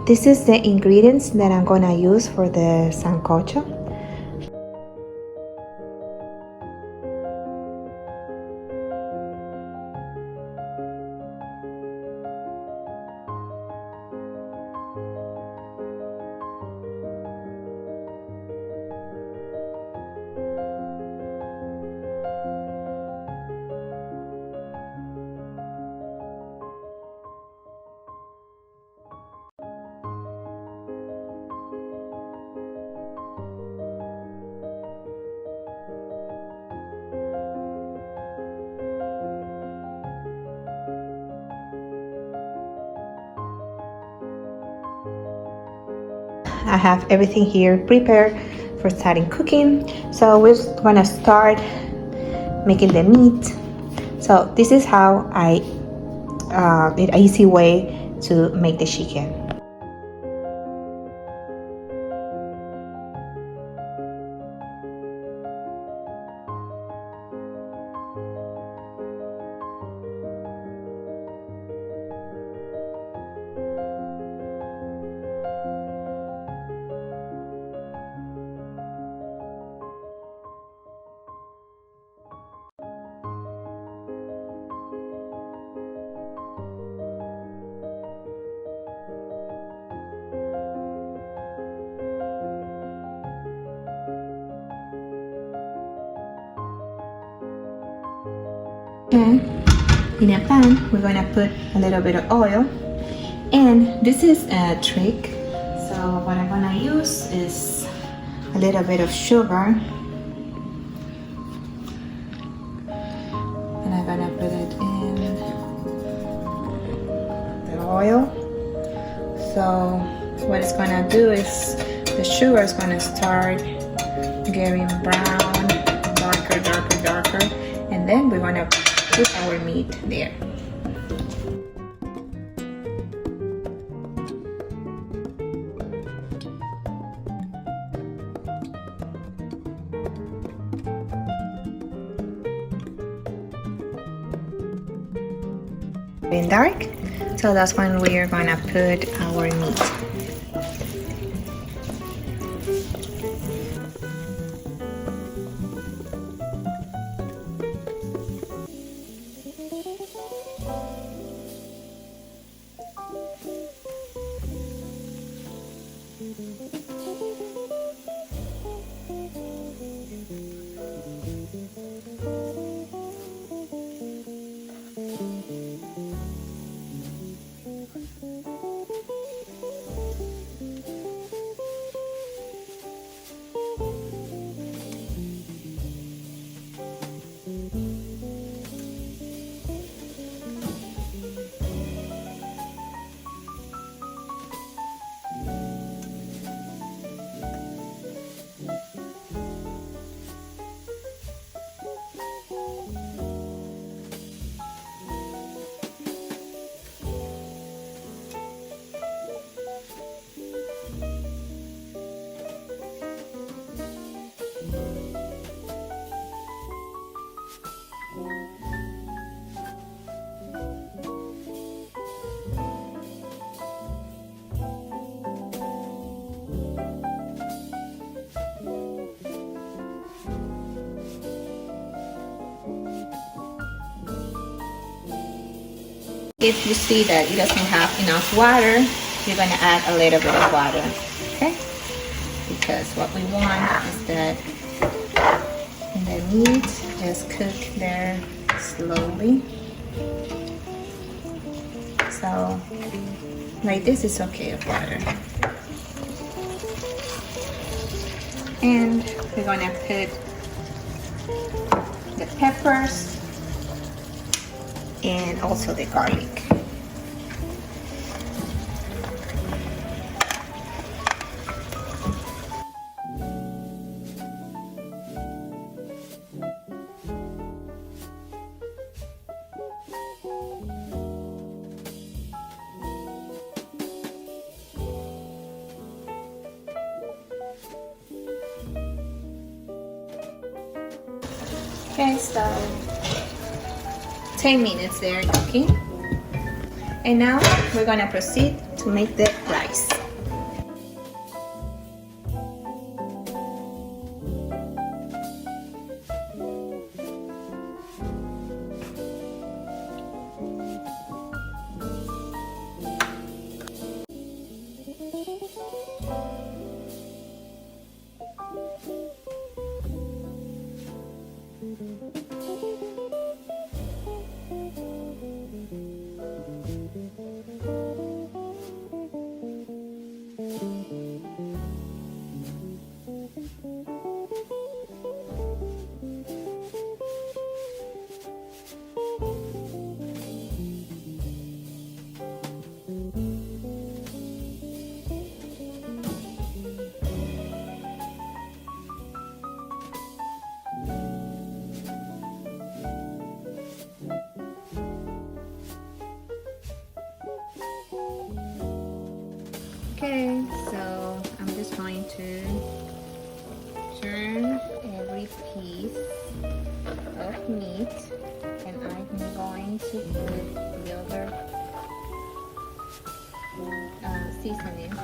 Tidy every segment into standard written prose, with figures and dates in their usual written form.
this is the ingredients that I'm gonna use for the sancocho. I have everything here prepared for starting cooking. So we're just gonna start making the meat. So this is how an easy way to make the chicken. And in a pan, we're gonna put a little bit of oil, and this is a trick. So what I'm gonna use is a little bit of sugar, and I'm gonna put it in the oil. So what it's gonna do is the sugar is gonna start getting brown, darker, and then we're gonna put our meat there. In dark, so that's when we are gonna put our meat. If you see that it doesn't have enough water, you're going to add a little bit of water, okay? Because what we want is that the meat just cook there slowly. So, like this is okay with water. And we're going to put the peppers and also the garlic. Okay, so 10 minutes there cooking. And now we're gonna proceed to make the rice. Okay, so I'm just going to turn every piece of meat, and I'm going to put the other seasoning.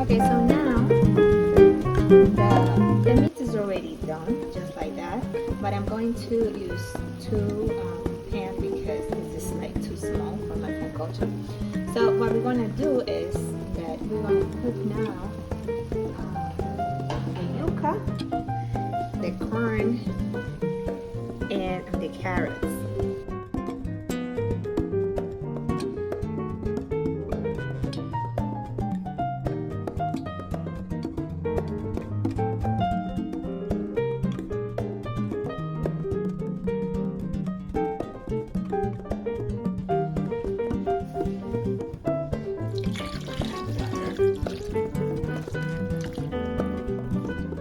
Okay, so now the meat is already done, just like that. But I'm going to use two pans because this is like too small for my sancocho. So what we're gonna do is that we're gonna put now the yuca, the corn, and the carrots.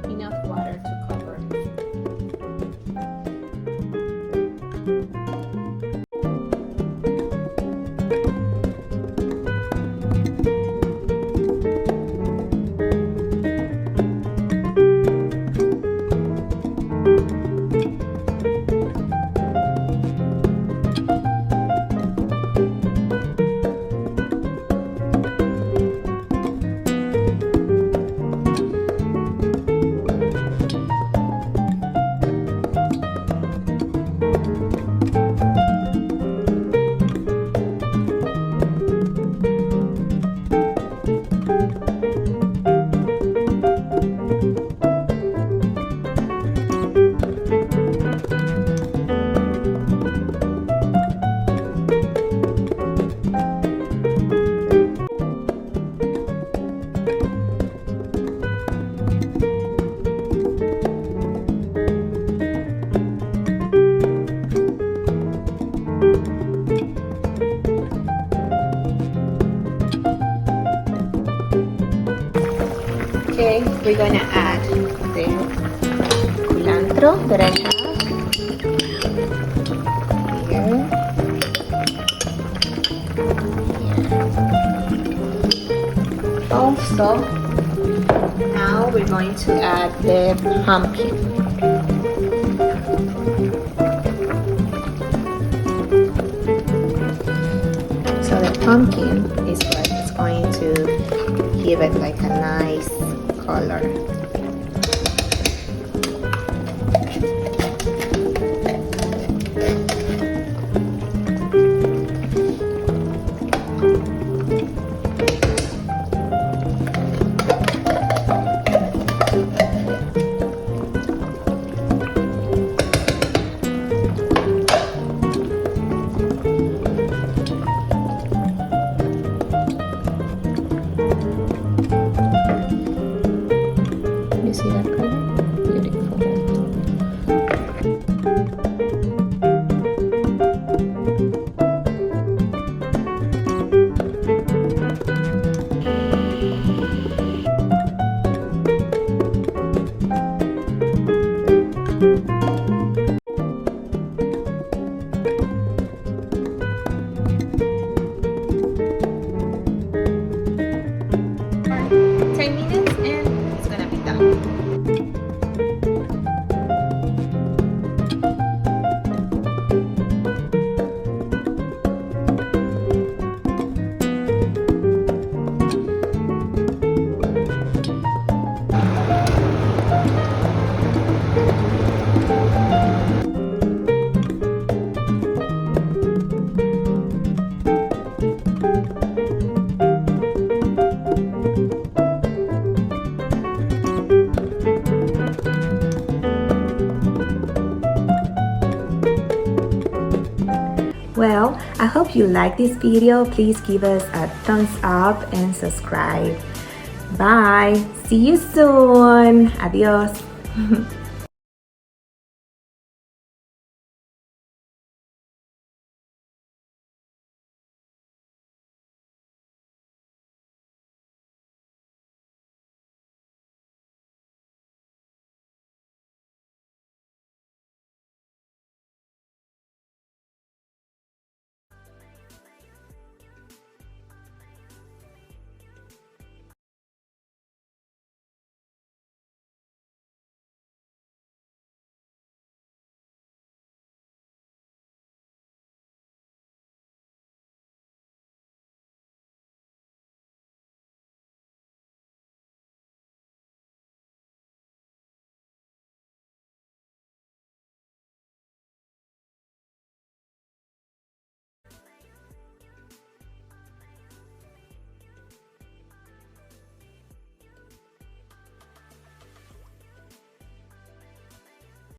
Enough water to cover. Okay, we're gonna add the cilantro that I have here. Also, now we're going to add the pumpkin. So the pumpkin is what is going to give it like a nice color. if you like this video, please give us a thumbs up and subscribe. Bye. See you soon. Adios.